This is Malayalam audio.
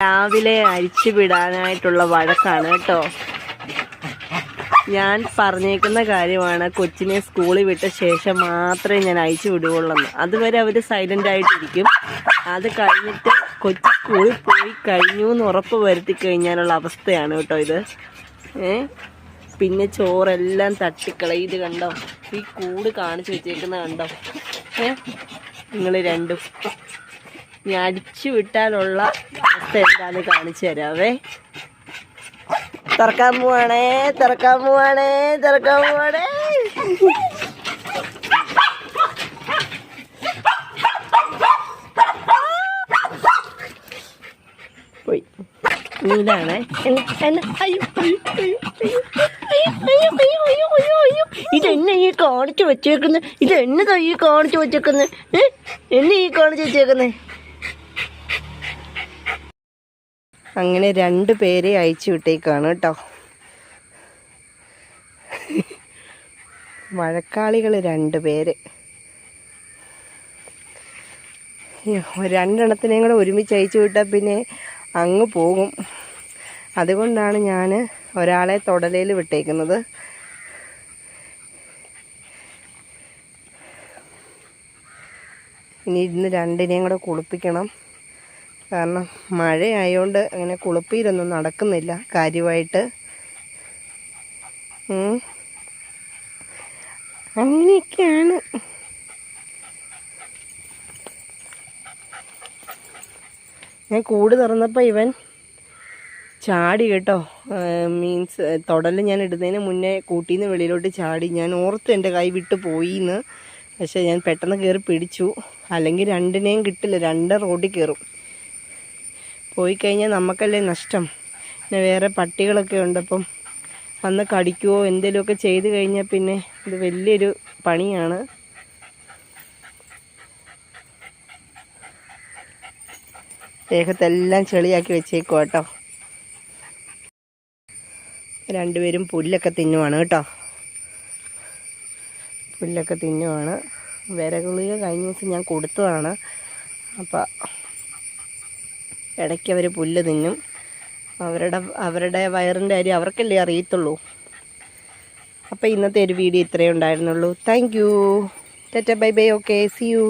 രാവിലെ അഴിച്ചു വിടാനായിട്ടുള്ള വഴക്കാണ് കേട്ടോ. ഞാൻ പറഞ്ഞേക്കുന്ന കാര്യമാണ്, കൊച്ചിനെ സ്കൂളിൽ വിട്ട ശേഷം മാത്രമേ ഞാൻ അഴിച്ചു വിടുകയുള്ളൂ. അതുവരെ അവർ സൈലൻ്റ് ആയിട്ടിരിക്കും. അത് കഴിഞ്ഞിട്ട് കൊച്ചു സ്കൂളിൽ പോയി കഴിഞ്ഞു എന്ന് ഉറപ്പ് വരുത്തി കഴിഞ്ഞാലുള്ള അവസ്ഥയാണ് കേട്ടോ ഇത്. പിന്നെ ചോറെല്ലാം തട്ടിക്കളയും. ഇത് കണ്ടോ, ഈ കൂട് കാണിച്ചു വെച്ചേക്കുന്ന കണ്ടോ. നിങ്ങൾ രണ്ടും ഞാൻ അടിച്ചു വിട്ടാലുള്ള അവസ്ഥ എന്താണെന്ന് കാണിച്ചു തരാവേ. തുറക്കാൻ പോവാണേ. പോയി നീലാണേ. ഇതെന്നെ ഈ കാണിച്ചു വെച്ചേക്കുന്നത്? ഇതെന്നതാ ഈ കാണിച്ചു വെച്ചേക്കുന്നത്? എന്നെ ഈ കാണിച്ചു വെച്ചേക്കുന്നേ? അങ്ങനെ 2 പേരെ അയച്ചു വിട്ടേക്കാണ് കേട്ടോ. വഴക്കാളികൾ 2 പേര്. 2 എണ്ണത്തിനെയും കൂടെ ഒരുമിച്ച് അയച്ചു വിട്ടാൽ പിന്നെ അങ്ങ് പോകും. അതുകൊണ്ടാണ് ഞാൻ ഒരാളെ തൊടലയിൽ വിട്ടേക്കുന്നത്. ഇനി ഇന്ന് 2നെയും കൂടെ കുളിപ്പിക്കണം. കാരണം മഴയായതുകൊണ്ട് അങ്ങനെ കുളിപ്പീരൊന്നും നടക്കുന്നില്ല കാര്യമായിട്ട്. അങ്ങനെയൊക്കെയാണ്. ഞാൻ കൂട് തുറന്നപ്പോൾ ഇവൻ ചാടി കേട്ടോ. മീൻസ് തൊടൽ ഞാൻ ഇടുന്നതിന് മുന്നേ കൂട്ടിന്ന് വെളിയിലോട്ട് ചാടി. ഞാൻ ഓർത്ത് എൻ്റെ കൈ വിട്ട് പോയിന്ന്. പക്ഷേ ഞാൻ പെട്ടെന്ന് കയറി പിടിച്ചു. അല്ലെങ്കിൽ 2നെയും കിട്ടില്ല. 2 റോഡിൽ കയറും. പോയി കഴിഞ്ഞാൽ നമുക്കല്ലേ നഷ്ടം. പിന്നെ വേറെ പട്ടികളൊക്കെ ഉണ്ട്. അപ്പം വന്ന് കടിക്കുവോ എന്തെങ്കിലുമൊക്കെ ചെയ്ത് കഴിഞ്ഞാൽ പിന്നെ ഇത് വലിയൊരു പണിയാണ്. ദേഹത്തെല്ലാം ചെളിയാക്കി വെച്ചേക്കും കേട്ടോ. 2 പേരും പുല്ലൊക്കെ തിന്നുവാണ് കേട്ടോ. പുല്ലൊക്കെ തിന്നുവാണ്. വിരഗുളിക കഴിഞ്ഞ ദിവസം ഞാൻ കൊടുത്തതാണ്. അപ്പം ഇടയ്ക്ക് അവർ പുല്ല് തിന്നും. അവരുടെ വയറിൻ്റെ കാര്യം അവർക്കല്ലേ അറിയത്തുള്ളൂ. അപ്പോൾ ഇന്നത്തെ ഒരു വീഡിയോ ഇത്രയേ ഉണ്ടായിരുന്നുള്ളൂ. Thank you. Tata bye bye. Okay, see U.